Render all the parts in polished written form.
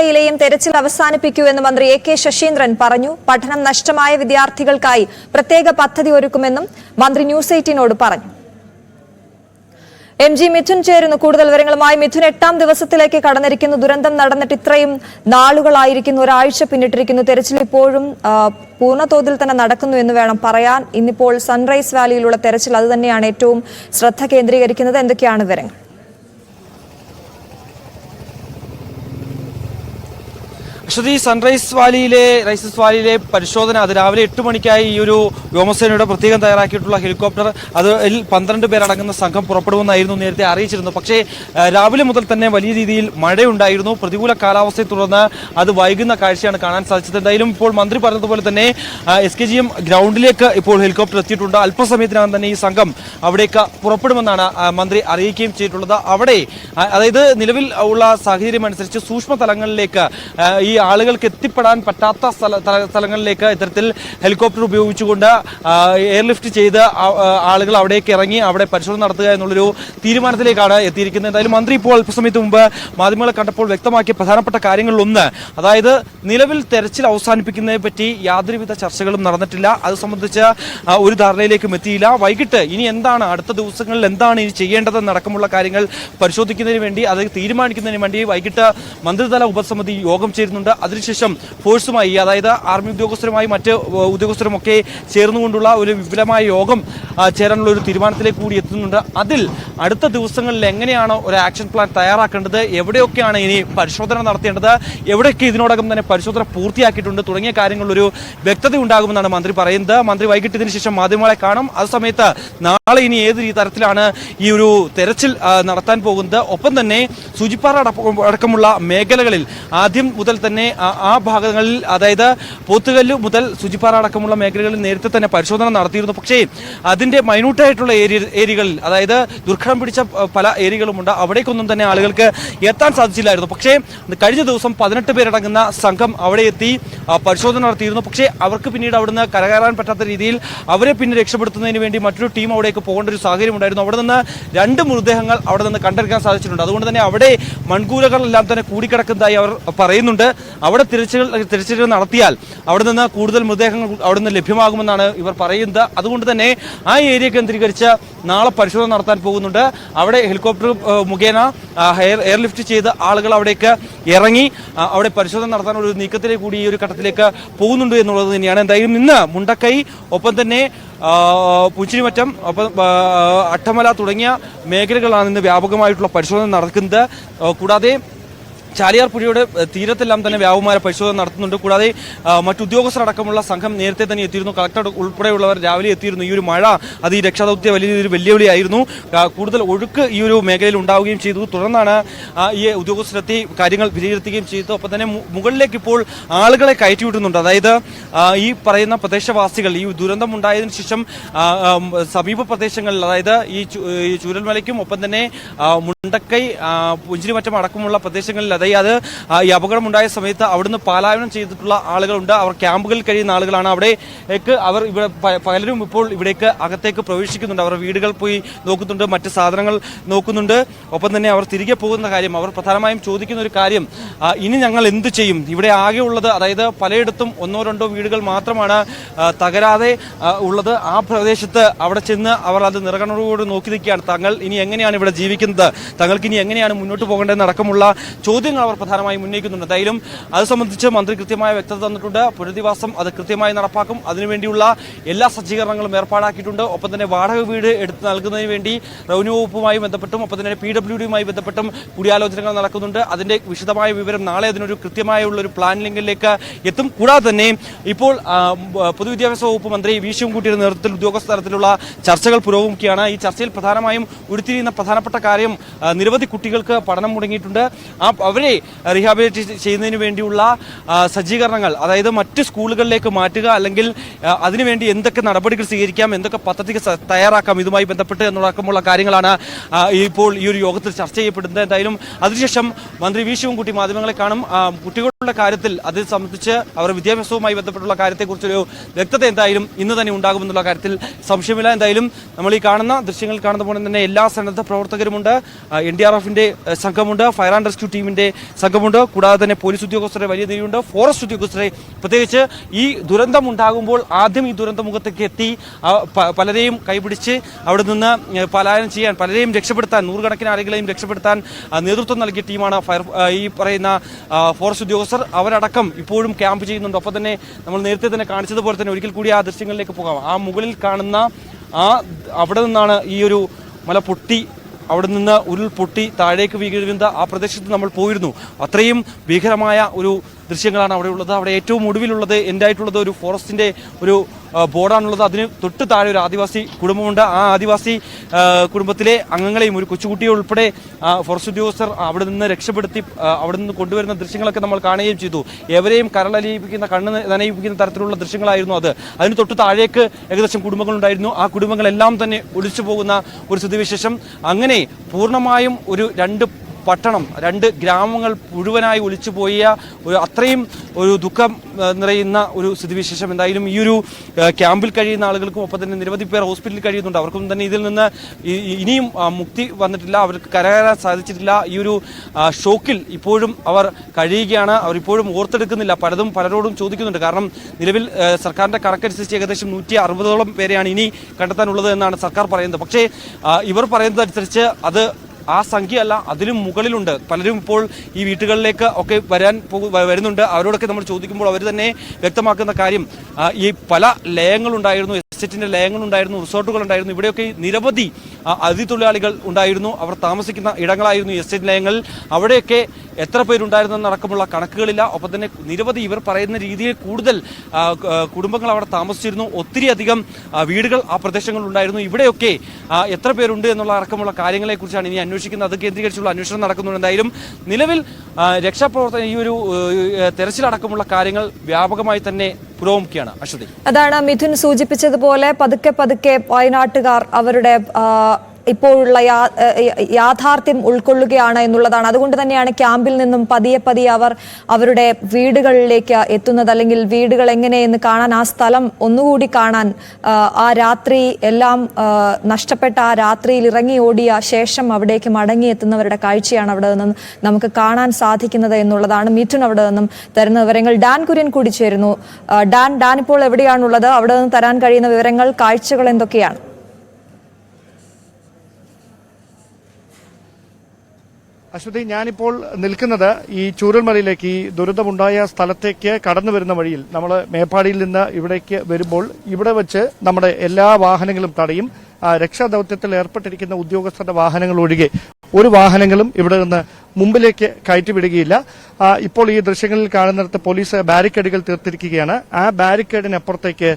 യിലെയും തെരച്ചിൽ അവസാനിപ്പിക്കൂ എന്ന് മന്ത്രി എ കെ ശശീന്ദ്രൻ പറഞ്ഞു. പഠനം നഷ്ടമായ വിദ്യാർത്ഥികൾക്കായി പ്രത്യേക പദ്ധതി ഒരുക്കുമെന്നും മന്ത്രി ന്യൂസ് 18നോട് പറഞ്ഞു. എം ജി മിഥുൻ ചേരുന്നു കൂടുതൽ വിവരങ്ങളുമായി. മിഥുൻ, 8ാം ദിവസത്തിലേക്ക് കടന്നിരിക്കുന്നു. ദുരന്തം നടന്നിട്ട് ഇത്രയും നാളുകളായിരിക്കുന്നു, ഒരാഴ്ച പിന്നിട്ടിരിക്കുന്നു. തെരച്ചിൽ ഇപ്പോഴും പൂർണ്ണതോതിൽ തന്നെ നടക്കുന്നു എന്ന് വേണം പറയാൻ. ഇന്നിപ്പോൾ സൺറൈസ് വാലിയിലുള്ള തെരച്ചിൽ അത് തന്നെയാണ് ഏറ്റവും ശ്രദ്ധ കേന്ദ്രീകരിക്കുന്നത്. എന്തൊക്കെയാണ് വിവരങ്ങൾ? അശ്വതി, സൺറൈസ് വാലിയിലെ പരിശോധന അത് രാവിലെ 8 മണിക്കായി ഈ ഒരു വ്യോമസേനയുടെ പ്രത്യേകം തയ്യാറാക്കിയിട്ടുള്ള ഹെലികോപ്റ്റർ അതിൽ 12 പേരടങ്ങുന്ന സംഘം പുറപ്പെടുമെന്നായിരുന്നു നേരത്തെ അറിയിച്ചിരുന്നു. പക്ഷേ രാവിലെ മുതൽ തന്നെ വലിയ രീതിയിൽ മഴയുണ്ടായിരുന്നു. പ്രതികൂല കാലാവസ്ഥയെ തുടർന്ന് അത് വൈകുന്ന കാഴ്ചയാണ് കാണാൻ സാധിച്ചത്. എന്തായാലും ഇപ്പോൾ മന്ത്രി പറഞ്ഞതുപോലെ തന്നെ SKGM ഗ്രൗണ്ടിലേക്ക് ഇപ്പോൾ ഹെലികോപ്റ്റർ എത്തിയിട്ടുണ്ട്. അല്പസമയത്തിനകം തന്നെ ഈ സംഘം അവിടേക്ക് പുറപ്പെടുമെന്നാണ് മന്ത്രി അറിയിക്കുകയും ചെയ്തിട്ടുള്ളത്. അവിടെ അതായത് നിലവിൽ ഉള്ള സാഹചര്യം അനുസരിച്ച് സൂക്ഷ്മ തലങ്ങളിലേക്ക് ഈ ആളുകൾക്ക് എത്തിപ്പെടാൻ പറ്റാത്ത സ്ഥലങ്ങളിലേക്ക് ഇത്തരത്തിൽ ഹെലികോപ്റ്റർ ഉപയോഗിച്ചുകൊണ്ട് എയർലിഫ്റ്റ് ചെയ്ത് ആളുകൾ അവിടേക്ക് ഇറങ്ങി അവിടെ പരിശോധന നടത്തുക എന്നുള്ളൊരു തീരുമാനത്തിലേക്കാണ് എത്തിയിരിക്കുന്നത്. എന്തായാലും മന്ത്രി ഇപ്പോൾ അല്പസമയത്ത് മുമ്പ് മാധ്യമങ്ങളെ കണ്ടപ്പോൾ വ്യക്തമാക്കിയ പ്രധാനപ്പെട്ട കാര്യങ്ങളിലൊന്ന്, അതായത് നിലവിൽ തെരച്ചിൽ അവസാനിപ്പിക്കുന്നതിനെ പറ്റി യാതൊരുവിധ ചർച്ചകളും നടന്നിട്ടില്ല. അത് സംബന്ധിച്ച് ഒരു ധാരണയിലേക്കും എത്തിയില്ല. വൈകിട്ട് ഇനി എന്താണ്, അടുത്ത ദിവസങ്ങളിൽ എന്താണ് ഇനി ചെയ്യേണ്ടതെന്നടക്കമുള്ള കാര്യങ്ങൾ പരിശോധിക്കുന്നതിന് വേണ്ടി, അത് തീരുമാനിക്കുന്നതിന് വേണ്ടി വൈകിട്ട് മന്ത്രിതല ഉപസമിതി യോഗം ചേരുന്നുണ്ട്. അതിനുശേഷം ഫോഴ്സുമായി, അതായത് ആർമി ഉദ്യോഗസ്ഥരുമായി മറ്റ് ഉദ്യോഗസ്ഥരുമൊക്കെ ചേർന്നുകൊണ്ടുള്ള ഒരു വിപുലമായ യോഗം ചേരാനുള്ള ഒരു തീരുമാനത്തിലേക്ക് കൂടി എത്തുന്നുണ്ട്. അതിൽ അടുത്ത ദിവസങ്ങളിൽ എങ്ങനെയാണ് ഒരു ആക്ഷൻ പ്ലാൻ തയ്യാറാക്കേണ്ടത്, എവിടെയൊക്കെയാണ് ഇനി പരിശോധന നടത്തേണ്ടത്, എവിടെയൊക്കെ ഇതിനോടകം തന്നെ പരിശോധന പൂർത്തിയാക്കിയിട്ടുണ്ട് തുടങ്ങിയ കാര്യങ്ങളിലൊരു വ്യക്തത ഉണ്ടാകുമെന്നാണ് മന്ത്രി പറയുന്നത്. മന്ത്രി വൈകിട്ട് ഇതിന് ശേഷം മാധ്യമങ്ങളെ കാണും. ആ സമയത്ത് നാളെ ഇനി ഏത് തരത്തിലാണ് ഈ ഒരു തെരച്ചിൽ നടത്താൻ പോകുന്നത്, ഒപ്പം തന്നെ സൂചിപ്പാറ അടക്കമുള്ള മേഖലകളിൽ ആദ്യം മുതൽ തന്നെ ആ ഭാഗങ്ങളിൽ, അതായത് പോത്തുകല്ല് മുതൽ സൂചിപ്പാറ അടക്കമുള്ള മേഖലകളിൽ നേരത്തെ തന്നെ പരിശോധന നടത്തിയിരുന്നു. പക്ഷേ അതിന്റെ മൈന്യൂട്ടായിട്ടുള്ള ഏരിയകളിൽ, അതായത് ദുർഘടം പിടിച്ച പല ഏരിയകളുമുണ്ട്, അവിടേക്കൊന്നും തന്നെ ആളുകൾക്ക് എത്താൻ സാധിച്ചില്ലായിരുന്നു. പക്ഷേ കഴിഞ്ഞ ദിവസം 18 പേരടങ്ങുന്ന സംഘം അവിടെ എത്തി പരിശോധന നടത്തിയിരുന്നു. പക്ഷേ അവർക്ക് പിന്നീട് അവിടുന്ന് കരകയറാൻ പറ്റാത്ത രീതിയിൽ അവരെ പിന്നെ രക്ഷപ്പെടുത്തുന്നതിന് വേണ്ടി മറ്റൊരു ടീം അവിടേക്ക് പോകേണ്ട ഒരു സാഹചര്യം ഉണ്ടായിരുന്നു. അവിടെ നിന്ന് 2 മൃതദേഹങ്ങൾ അവിടെ നിന്ന് കണ്ടെടുക്കാൻ സാധിച്ചിട്ടുണ്ട്. അതുകൊണ്ട് തന്നെ അവിടെ മൺകൂലകളെല്ലാം തന്നെ കൂടിക്കിടക്കുന്നതായി അവർ പറയുന്നുണ്ട്. അവിടെ തിരച്ചിലുകൾ നടത്തിയാൽ അവിടെ നിന്ന് കൂടുതൽ മൃതദേഹങ്ങൾ അവിടെ നിന്ന് ലഭ്യമാകുമെന്നാണ് ഇവർ പറയുന്നത്. അതുകൊണ്ട് തന്നെ ആ ഏരിയ കേന്ദ്രീകരിച്ച് നാളെ പരിശോധന നടത്താൻ പോകുന്നുണ്ട്. അവിടെ ഹെലികോപ്റ്റർ മുഖേന എയർലിഫ്റ്റ് ചെയ്ത് ആളുകൾ അവിടേക്ക് ഇറങ്ങി അവിടെ പരിശോധന നടത്താൻ ഒരു നീക്കത്തിലേക്ക് കൂടി ഈ ഒരു ഘട്ടത്തിലേക്ക് പോകുന്നുണ്ട് എന്നുള്ളത് തന്നെയാണ്. എന്തായാലും ഇന്ന് മുണ്ടക്കൈ, ഒപ്പം തന്നെ പുഞ്ചിരിമറ്റം, ഒപ്പം അട്ടമല തുടങ്ങിയ മേഖലകളാണ് ഇന്ന് വ്യാപകമായിട്ടുള്ള പരിശോധന നടക്കുന്നത്. കൂടാതെ ചാലിയാർ പുഴയുടെ തീരത്തെല്ലാം തന്നെ വ്യാപകമായ പരിശോധന നടത്തുന്നുണ്ട്. കൂടാതെ മറ്റുദ്യോഗസ്ഥരടക്കമുള്ള സംഘം നേരത്തെ തന്നെ എത്തിയിരുന്നു. കളക്ടർ ഉൾപ്പെടെയുള്ളവർ രാവിലെ എത്തിയിരുന്നു. ഈ ഒരു മഴ അത് ഈ രക്ഷാദൗത്യ വലിയൊരു വെല്ലുവിളിയായിരുന്നു. കൂടുതൽ ഒഴുക്ക് ഈ ഒരു മേഖലയിൽ ഉണ്ടാവുകയും ചെയ്തു. തുടർന്നാണ് ഈ ഉദ്യോഗസ്ഥരെത്തി കാര്യങ്ങൾ വിലയിരുത്തുകയും ചെയ്തത്. ഒപ്പം തന്നെ മുകളിലേക്ക് ഇപ്പോൾ ആളുകളെ കയറ്റിവിടുന്നുണ്ട്. അതായത് ഈ പറയുന്ന പ്രദേശവാസികൾ ഈ ദുരന്തം ഉണ്ടായതിനു ശേഷം സമീപ പ്രദേശങ്ങളിൽ, അതായത് ഈ ചൂരൽമലയ്ക്കും ഒപ്പം തന്നെ മുണ്ടക്കൈ, പുഞ്ചിരിമറ്റം അടക്കമുള്ള പ്രദേശങ്ങളിൽ, അതായത് ഈ അപകടമുണ്ടായ സമയത്ത് അവിടുന്ന് പലായനം ചെയ്തിട്ടുള്ള ആളുകളുണ്ട്. അവർ ക്യാമ്പുകളിൽ കഴിയുന്ന ആളുകളാണ്. അവിടേക്ക് അവർ ഇവിടെ പലരും ഇപ്പോൾ ഇവിടേക്ക് അകത്തേക്ക് പ്രവേശിക്കുന്നുണ്ട്. അവർ വീടുകൾ പോയി നോക്കുന്നുണ്ട്, മറ്റ് സാധനങ്ങൾ നോക്കുന്നുണ്ട്. ഒപ്പം തന്നെ അവർ തിരികെ പോകുന്ന കാര്യം, അവർ പ്രധാനമായും ചോദിക്കുന്ന ഒരു കാര്യം, ഇനി ഞങ്ങൾ എന്ത് ചെയ്യും? ഇവിടെ ആകെ ഉള്ളത്, അതായത് പലയിടത്തും 1-2 വീടുകൾ മാത്രമാണ് തകരാതെ ഉള്ളത്. ആ പ്രദേശത്ത് അവിടെ ചെന്ന് അവർ അത് നിറകണോട് നോക്കി നിൽക്കുകയാണ്. തങ്ങൾ ഇനി എങ്ങനെയാണ് ഇവിടെ ജീവിക്കുന്നത്, തങ്ങൾക്ക് ഇനി എങ്ങനെയാണ് മുന്നോട്ട് പോകേണ്ടതെന്നടക്കമുള്ള ചോദ്യങ്ങൾ അവർ പ്രധാനമായും ഉന്നയിക്കുന്നുണ്ട്. എന്തായാലും അത് സംബന്ധിച്ച് മന്ത്രി കൃത്യമായ വ്യക്തത തന്നിട്ടുണ്ട്. പുനരധിവാസം അത് കൃത്യമായി നടപ്പാക്കും. അതിനുവേണ്ടിയുള്ള എല്ലാ സജ്ജീകരണങ്ങളും ഏർപ്പാടാക്കിയിട്ടുണ്ട്. ഒപ്പം തന്നെ വാടക വീട് എടുത്ത് നൽകുന്നതിന് വേണ്ടി റവന്യൂ വകുപ്പുമായി ബന്ധപ്പെട്ടും ഒപ്പം തന്നെ PWDയുമായി ബന്ധപ്പെട്ടും കൂടിയാലോചനകൾ നടക്കുന്നുണ്ട്. അതിന്റെ വിശദമായ വിവരം നാളെ അതിനൊരു കൃത്യമായുള്ളൊരു പ്ലാനിങ്ങിലേക്ക് എത്തും. കൂടാതെ തന്നെ ഇപ്പോൾ പൊതുവിദ്യാഭ്യാസ വകുപ്പ് മന്ത്രി വി ശിവൻകുട്ടിയുടെ നേതൃത്വത്തിൽ ഉദ്യോഗസ്ഥ തലത്തിലുള്ള ചർച്ചകൾ പുരോഗമിക്കുകയാണ്. ഈ ചർച്ചയിൽ പ്രധാനമായും ഉരുത്തിരിയുന്ന പ്രധാനപ്പെട്ട കാര്യം, നിരവധി കുട്ടികൾക്ക് പഠനം മുടങ്ങിയിട്ടുണ്ട്. അവരെ റീഹാബിലിറ്റ് ചെയ്യുന്നതിന് വേണ്ടിയുള്ള സജ്ജീകരണങ്ങൾ, അതായത് മറ്റ് സ്കൂളുകളിലേക്ക് മാറ്റുക, അല്ലെങ്കിൽ അതിനുവേണ്ടി എന്തൊക്കെ നടപടികൾ സ്വീകരിക്കാം, എന്തൊക്കെ പദ്ധതികൾ തയ്യാറാക്കാം, ഇതുമായി ബന്ധപ്പെട്ട് എന്നടക്കമുള്ള കാര്യങ്ങളാണ് ഇപ്പോൾ ഈ ഒരു യോഗത്തിൽ ചർച്ച ചെയ്യപ്പെടുന്നത്. എന്തായാലും അതിനുശേഷം മന്ത്രി വി ശിവൻകുട്ടി മാധ്യമങ്ങളെ കാണും. കുട്ടികളുടെ കാര്യത്തിൽ അത് സംബന്ധിച്ച് അവർ വിദ്യാഭ്യാസവുമായി ബന്ധപ്പെട്ടുള്ള കാര്യത്തെക്കുറിച്ചൊരു വ്യക്തത എന്തായാലും ഇന്ന് തന്നെ ഉണ്ടാകുമെന്നുള്ള കാര്യത്തിൽ സംശയമില്ല. എന്തായാലും നമ്മൾ ഈ കാണുന്ന ദൃശ്യങ്ങൾ കാണുന്ന പോലെ തന്നെ എല്ലാ സന്നദ്ധ പ്രവർത്തകരുമുണ്ട്. NDRFന്റെ സംഘമുണ്ട്, ഫയർ ആൻഡ് റെസ്ക്യൂ ടീമിന്റെ സംഘമുണ്ട്, കൂടാതെ തന്നെ പോലീസ് ഉദ്യോഗസ്ഥരുടെ വലിയ നിരയുണ്ട്, ഫോറസ്റ്റ് ഉദ്യോഗസ്ഥരെ. പ്രത്യേകിച്ച് ഈ ദുരന്തം ഉണ്ടാകുമ്പോൾ ആദ്യം ഈ ദുരന്തമുഖത്തേക്ക് എത്തി പലരെയും കൈപിടിച്ച് അവിടെ നിന്ന് പലായനം ചെയ്യാൻ, പലരെയും രക്ഷപ്പെടുത്താൻ, നൂറുകണക്കിന് ആളുകളെയും രക്ഷപ്പെടുത്താൻ നേതൃത്വം നൽകിയ ടീമാണ് ഈ പറയുന്ന ഫോറസ്റ്റ് ഉദ്യോഗസ്ഥർ. അവരടക്കം ഇപ്പോഴും ക്യാമ്പ് ചെയ്യുന്നുണ്ട്. ഒപ്പം തന്നെ നമ്മൾ നേരത്തെ തന്നെ കാണിച്ചതുപോലെ തന്നെ ഒരിക്കൽ കൂടി ആ ദൃശ്യങ്ങളിലേക്ക് പോകാം. ആ മുകളിൽ കാണുന്ന അവിടെ നിന്നാണ് ഈ ഒരു മല പൊട്ടി, അവിടെ നിന്ന് ഉരുൾ പൊട്ടി താഴേക്ക് വീഴുന്ന ആ പ്രദേശത്ത് നമ്മൾ പോയിരുന്നു. അത്രയും ഭീകരമായ ഒരു ദൃശ്യങ്ങളാണ് അവിടെ ഉള്ളത്. അവിടെ ഏറ്റവും ഒടുവിലുള്ളത് ആയിട്ടുള്ളത് ഒരു ഫോറസ്റ്റിന്റെ ഒരു ബോർഡാണുള്ളത്. അതിന് തൊട്ട് താഴെ ഒരു ആദിവാസി കുടുംബമുണ്ട്. ആ ആദിവാസി കുടുംബത്തിലെ അംഗങ്ങളെയും ഒരു കൊച്ചുകുട്ടിയെ ഉൾപ്പെടെ ഫോറസ്റ്റ് ഉദ്യോഗസ്ഥർ അവിടെ നിന്ന് രക്ഷപ്പെടുത്തി അവിടെ നിന്ന് കൊണ്ടുവരുന്ന ദൃശ്യങ്ങളൊക്കെ നമ്മൾ കാണുകയും ചെയ്തു. എവരെയും കരളലിയിപ്പിക്കുന്ന, കണ്ണ് നനയിപ്പിക്കുന്ന തരത്തിലുള്ള ദൃശ്യങ്ങളായിരുന്നു അത്. അതിന് തൊട്ട് താഴേക്ക് ഏകദേശം കുടുംബങ്ങളുണ്ടായിരുന്നു. ആ കുടുംബങ്ങളെല്ലാം തന്നെ ഒലിച്ചു പോകുന്ന ഒരു സ്ഥിതിവിശേഷം. അങ്ങനെ പൂർണ്ണമായും ഒരു രണ്ട് ഗ്രാമങ്ങൾ മുഴുവനായി ഒലിച്ചുപോയ അത്രയും ഒരു ദുഃഖം നിറയുന്ന ഒരു സ്ഥിതിവിശേഷം. എന്തായാലും ഈ ഒരു ക്യാമ്പിൽ കഴിയുന്ന ആളുകൾക്കും ഒപ്പം തന്നെ നിരവധി പേർ ഹോസ്പിറ്റലിൽ കഴിയുന്നുണ്ട്. അവർക്കും തന്നെ ഇതിൽ നിന്ന് ഇനിയും മുക്തി വന്നിട്ടില്ല, അവർക്ക് കരകയറാൻ സാധിച്ചിട്ടില്ല. ഈ ഒരു ഷോക്കിൽ ഇപ്പോഴും അവർ കഴിയുകയാണ്. അവരിപ്പോഴും ഓർത്തെടുക്കുന്നില്ല. പലരോടും ചോദിക്കുന്നുണ്ട്. കാരണം നിലവിൽ സർക്കാരിന്റെ കണക്കനുസരിച്ച് ഏകദേശം 160ഓളം പേരെയാണ് ഇനി കണ്ടെത്താനുള്ളത് എന്നാണ് സർക്കാർ പറയുന്നത്. പക്ഷേ ഇവർ പറയുന്നതനുസരിച്ച് അത് ആ സംഖ്യയല്ല, അതിലും മുകളിലുണ്ട്. പലരും ഇപ്പോൾ ഈ വീട്ടുകളിലേക്ക് ഒക്കെ വരുന്നുണ്ട്. അവരോടൊക്കെ നമ്മൾ ചോദിക്കുമ്പോൾ അവർ തന്നെ വ്യക്തമാക്കുന്ന കാര്യം, ഈ പല ലയങ്ങളുണ്ടായിരുന്നു, എസ്റ്റേറ്റിന്റെ ലയങ്ങളുണ്ടായിരുന്നു, റിസോർട്ടുകളുണ്ടായിരുന്നു. ഇവിടെയൊക്കെ നിരവധി അതിഥിത്തൊഴിലാളികൾ ഉണ്ടായിരുന്നു. അവർ താമസിക്കുന്ന ഇടങ്ങളായിരുന്നു എസ്റ്റേറ്റ് ലയങ്ങളിൽ. അവിടെയൊക്കെ എത്ര പേരുണ്ടായിരുന്നതടക്കമുള്ള കണക്കുകളില്ല. ഒപ്പം തന്നെ നിരവധി ഇവർ പറയുന്ന രീതിയിൽ കൂടുതൽ കുടുംബങ്ങൾ അവിടെ താമസിച്ചിരുന്നു. ഒത്തിരി അധികം വീടുകൾ ആ പ്രദേശങ്ങളിൽ ഉണ്ടായിരുന്നു. ഇവിടെയൊക്കെ എത്ര പേരുണ്ട് എന്നുള്ള അടക്കമുള്ള കാര്യങ്ങളെക്കുറിച്ചാണ് ഇനി അന്വേഷിക്കുന്നത്. അത് കേന്ദ്രീകരിച്ചുള്ള അന്വേഷണം നടക്കുന്നുണ്ട്. എന്തായാലും നിലവിൽ രക്ഷാപ്രവർത്തനം, ഈ ഒരു തെരച്ചിലടക്കമുള്ള കാര്യങ്ങൾ വ്യാപകമായി തന്നെ പുരോഗമിക്കുകയാണ്. അശ്വതി, അതാണ് മിഥുൻ സൂചിപ്പിച്ചതുപോലെ പതുക്കെ വയനാട്ടുകാർ അവരുടെ ഇപ്പോഴുള്ള യാഥാർത്ഥ്യം ഉൾക്കൊള്ളുകയാണ് എന്നുള്ളതാണ്. അതുകൊണ്ട് തന്നെയാണ് ക്യാമ്പിൽ നിന്നും പതിയെ അവർ അവരുടെ വീടുകളിലേക്ക് എത്തുന്നത്, അല്ലെങ്കിൽ വീടുകൾ എങ്ങനെയെന്ന് കാണാൻ, ആ സ്ഥലം ഒന്നുകൂടി കാണാൻ, ആ രാത്രി എല്ലാം നഷ്ടപ്പെട്ട ആ രാത്രിയിൽ ഇറങ്ങി ഓടിയ ശേഷം അവിടേക്ക് മടങ്ങിയെത്തുന്നവരുടെ കാഴ്ചയാണ് അവിടെ നിന്നും നമുക്ക് കാണാൻ സാധിക്കുന്നത് എന്നുള്ളതാണ്. മിഥുൻ അവിടെ നിന്നും തരുന്ന വിവരങ്ങൾ. ഡാൻ കുര്യൻ കൂടി ചേരുന്നു. ഡാൻ ഇപ്പോൾ എവിടെയാണുള്ളത്? അവിടെ നിന്ന് തരാൻ കഴിയുന്ന വിവരങ്ങൾ, കാഴ്ചകൾ എന്തൊക്കെയാണ്? അശ്വതി, ഞാനിപ്പോൾ നിൽക്കുന്നത് ഈ ചൂരൽമലയിലേക്ക്, ഈ ദുരന്തമുണ്ടായ സ്ഥലത്തേക്ക് കടന്നു വരുന്ന വഴിയിൽ. നമ്മൾ മേപ്പാടിയിൽ നിന്ന് ഇവിടേക്ക് വരുമ്പോൾ ഇവിടെ വെച്ച് നമ്മുടെ എല്ലാ വാഹനങ്ങളും തടയും. രക്ഷാദൌത്യത്തിൽ ഏർപ്പെട്ടിരിക്കുന്ന ഉദ്യോഗസ്ഥരുടെ വാഹനങ്ങൾ ഒഴികെ ഒരു വാഹനങ്ങളും ഇവിടെ നിന്ന് മുമ്പിലേക്ക് കയറ്റിവിടുകയില്ല. ഇപ്പോൾ ഈ ദൃശ്യങ്ങളിൽ കാണുന്നിടത്ത് പോലീസ് ബാരിക്കേഡുകൾ തീർത്തിരിക്കുകയാണ്. ആ ബാരിക്കേഡിനപ്പുറത്തേക്ക്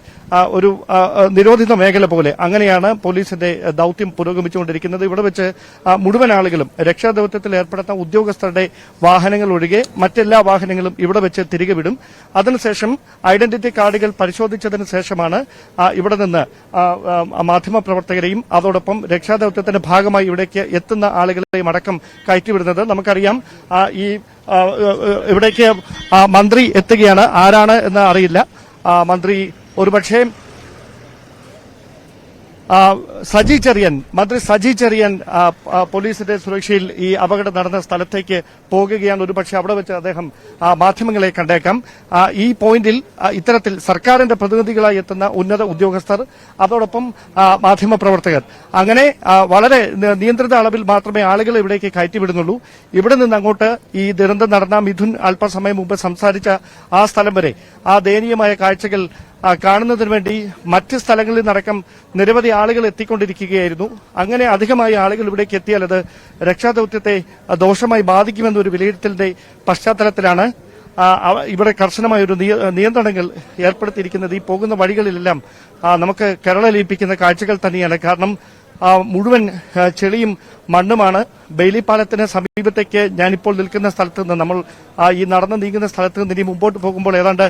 ഒരു നിരോധിത മേഖല പോലെ അങ്ങനെയാണ് പോലീസിന്റെ ദൌത്യം പുരോഗമിച്ചുകൊണ്ടിരിക്കുന്നത്. ഇവിടെ വെച്ച് മുഴുവൻ ആളുകളും രക്ഷാദൌത്യത്തിൽ ഏർപ്പെടുന്ന ഉദ്യോഗസ്ഥരുടെ വാഹനങ്ങൾ ഒഴികെ മറ്റെല്ലാ വാഹനങ്ങളും ഇവിടെ വെച്ച് തിരികെ വിടും. അതിനുശേഷം ഐഡന്റിറ്റി കാർഡുകൾ പരിശോധിച്ചതിന് ശേഷമാണ് ഇവിടെ നിന്ന് മാധ്യമപ്രവർത്തകരെയും അതോടൊപ്പം രക്ഷാദൌത്യത്തിന്റെ ഭാഗമായി ഇവിടേക്ക് എത്തുന്ന ആളുകളെയും അടക്കം കയറ്റിവിടുന്നത്. നമുക്കറിയാം ഈ ഇവിടേക്ക് മന്ത്രി എത്തുകയാണ്. ആരാണ് എന്ന് അറിയില്ല. മന്ത്രി ഒരുപക്ഷേ മന്ത്രി സജി ചെറിയൻ പോലീസിന്റെ സുരക്ഷയിൽ ഈ അപകടം നടന്ന സ്ഥലത്തേക്ക് പോകുകയാണ്. ഒരുപക്ഷെ അവിടെ വെച്ച് അദ്ദേഹം മാധ്യമങ്ങളെ കണ്ടേക്കാം. ഈ പോയിന്റിൽ ഇത്തരത്തിൽ സർക്കാരിന്റെ പ്രതിനിധികളായി എത്തുന്ന ഉന്നത ഉദ്യോഗസ്ഥർ, അതോടൊപ്പം മാധ്യമപ്രവർത്തകർ, അങ്ങനെ വളരെ നിയന്ത്രിത അളവിൽ മാത്രമേ ആളുകളെ ഇവിടേക്ക് കയറ്റിവിടുന്നുള്ളൂ. ഇവിടെ നിന്ന് അങ്ങോട്ട് ഈ ദുരന്തം നടന്ന മിഥുൻ അല്പസമയം മുമ്പ് സംസാരിച്ച ആ സ്ഥലം വരെ ആ ദയനീയമായ കാഴ്ചകൾ കാണുന്നതിന് വേണ്ടി മറ്റ് സ്ഥലങ്ങളിൽ നിന്നടക്കം നിരവധി ആളുകൾ എത്തിക്കൊണ്ടിരിക്കുകയായിരുന്നു. അങ്ങനെ അധികമായി ആളുകൾ ഇവിടേക്ക് എത്തിയാൽ അത് രക്ഷാദൌത്യത്തെ ദോഷമായി ബാധിക്കുമെന്നൊരു വിലയിരുത്തലിന്റെ പശ്ചാത്തലത്തിലാണ് ഇവിടെ കർശനമായ ഒരു നിയന്ത്രണങ്ങൾ ഏർപ്പെടുത്തിയിരിക്കുന്നത്. ഈ പോകുന്ന വഴികളിലെല്ലാം നമുക്ക് കരളലിയിപ്പിക്കുന്ന കാഴ്ചകൾ തന്നെയാണ്. കാരണം മുഴുവൻ ചെളിയും മണ്ണുമാണ്. ബെയിലി പാലത്തിന് സമീപത്തേക്ക് ഞാനിപ്പോൾ നിൽക്കുന്ന സ്ഥലത്ത് നിന്ന്, നമ്മൾ ഈ നടന്ന് നീങ്ങുന്ന സ്ഥലത്ത് നിന്ന് ഇനി മുമ്പോട്ട് പോകുമ്പോൾ ഏതാണ്ട്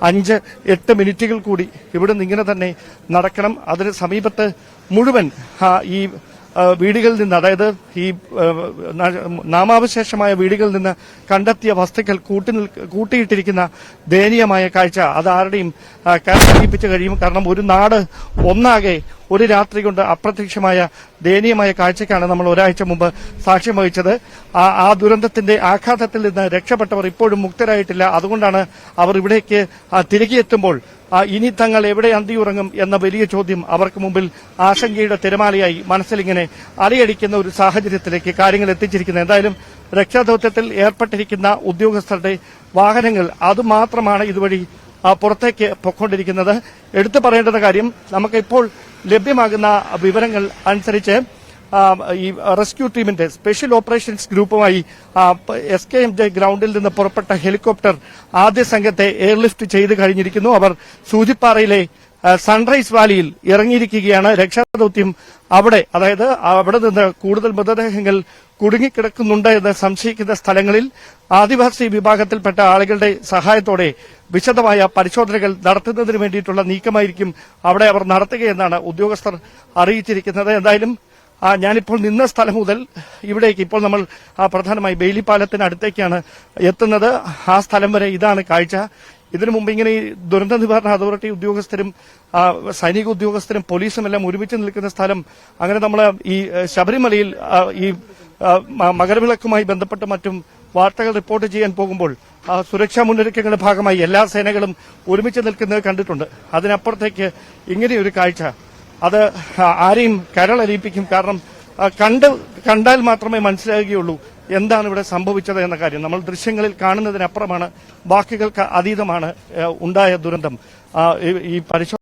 5-8 മിനിറ്റുകൾ കൂടി ഇവിടെ നിന്ന് ഇങ്ങനെ തന്നെ നടക്കണം. അതിന് സമീപത്ത് മുഴുവൻ ഈ വീടുകളിൽ നിന്ന്, അതായത് ഈ നാമാവശേഷമായ വീടുകളിൽ നിന്ന് കണ്ടെത്തിയ വസ്തുക്കൾ കൂട്ടിയിട്ടിരിക്കുന്ന ദയനീയമായ കാഴ്ച അത് ആരുടെയും കരയിപ്പിച്ച് കഴിയും. കാരണം ഒരു നാട് ഒന്നാകെ ഒരു രാത്രി കൊണ്ട് അപ്രത്യക്ഷമായ ദയനീയമായ കാഴ്ചയ്ക്കാണ് നമ്മൾ ഒരാഴ്ച മുമ്പ് സാക്ഷ്യം വഹിച്ചത്. ആ ദുരന്തത്തിന്റെ ആഘാതത്തിൽ നിന്ന് രക്ഷപ്പെട്ടവർ ഇപ്പോഴും മുക്തരായിട്ടില്ല. അതുകൊണ്ടാണ് അവർ ഇവിടേക്ക് തിരികെ എത്തുമ്പോൾ ഇനി തങ്ങൾ എവിടെ അന്തിയുറങ്ങും എന്ന വലിയ ചോദ്യം അവർക്ക് മുമ്പിൽ ആശങ്കയുടെ തിരമാലയായി മനസ്സിലിങ്ങനെ അലയടിക്കുന്ന ഒരു സാഹചര്യത്തിലേക്ക് കാര്യങ്ങൾ എത്തിച്ചിരിക്കുന്നത്. എന്തായാലും രക്ഷാദൌത്യത്തിൽ ഏർപ്പെട്ടിരിക്കുന്ന ഉദ്യോഗസ്ഥരുടെ വാഹനങ്ങൾ അതുമാത്രമാണ് ഇതുവഴി പുറത്തേക്ക് പൊയ്ക്കൊണ്ടിരിക്കുന്നത്. എടുത്തു പറയേണ്ടുന്ന കാര്യം, നമുക്കിപ്പോൾ ലഭ്യമാകുന്ന വിവരങ്ങൾ അനുസരിച്ച് ഈ റെസ്ക്യൂ ടീമിന്റെ സ്പെഷ്യൽ ഓപ്പറേഷൻസ് ഗ്രൂപ്പുമായി SKMJ ഗ്രൌണ്ടിൽ നിന്ന് പുറപ്പെട്ട ഹെലികോപ്റ്റർ ആദ്യ സംഘത്തെ എയർലിഫ്റ്റ് ചെയ്ത് കഴിഞ്ഞിരിക്കുന്നു. അവർ സൂചിപ്പാറയിലെ സൺറൈസ് വാലിയിൽ ഇറങ്ങിയിരിക്കുകയാണ്. രക്ഷാദൌത്യം അതായത് അവിടെ നിന്ന് കൂടുതൽ മൃതദേഹങ്ങൾ കുടുങ്ങിക്കിടക്കുന്നുണ്ട് എന്ന് സംശയിക്കുന്ന സ്ഥലങ്ങളിൽ ആദിവാസി വിഭാഗത്തിൽപ്പെട്ട ആളുകളുടെ സഹായത്തോടെ വിശദമായ പരിശോധനകൾ നടത്തുന്നതിന് വേണ്ടിയിട്ടുള്ള നീക്കമായിരിക്കും അവിടെ അവർ നടത്തുകയെന്നാണ് ഉദ്യോഗസ്ഥർ അറിയിച്ചിരിക്കുന്നത്. എന്തായാലും ഞാനിപ്പോൾ നിന്ന സ്ഥലം മുതൽ ഇവിടേക്ക് ഇപ്പോൾ നമ്മൾ പ്രധാനമായി ബെയിലി പാലത്തിന് അടുത്തേക്കാണ് എത്തുന്നത്. ആ സ്ഥലം വരെ ഇതാണ് കാഴ്ച. ഇതിനു മുമ്പ് ഇങ്ങനെ ഈ ദുരന്ത നിവാരണ അതോറിറ്റി ഉദ്യോഗസ്ഥരും സൈനിക ഉദ്യോഗസ്ഥരും പോലീസും എല്ലാം ഒരുമിച്ച് നിൽക്കുന്ന സ്ഥലം, അങ്ങനെ നമ്മൾ ഈ ശബരിമലയിൽ ഈ മകരവിളക്കുമായി ബന്ധപ്പെട്ട് മറ്റും വാർത്തകൾ റിപ്പോർട്ട് ചെയ്യാൻ പോകുമ്പോൾ സുരക്ഷാ മുന്നൊരുക്കങ്ങളുടെ ഭാഗമായി എല്ലാ സേനകളും ഒരുമിച്ച് നിൽക്കുന്നത് കണ്ടിട്ടുണ്ട്. അതിനപ്പുറത്തേക്ക് ഇങ്ങനെയൊരു കാഴ്ച അത് ആരെയും കരളലിയിപ്പിക്കും. കാരണം കണ്ടാൽ മാത്രമേ മനസ്സിലാകുകയുള്ളൂ എന്താണ് ഇവിടെ സംഭവിച്ചത് എന്ന കാര്യം. നമ്മൾ ദൃശ്യങ്ങളിൽ കാണുന്നതിനപ്പുറമാണ്, വാക്കുകൾക്ക് അതീതമാണ് ഉണ്ടായ ദുരന്തം. ഈ പരിശോധന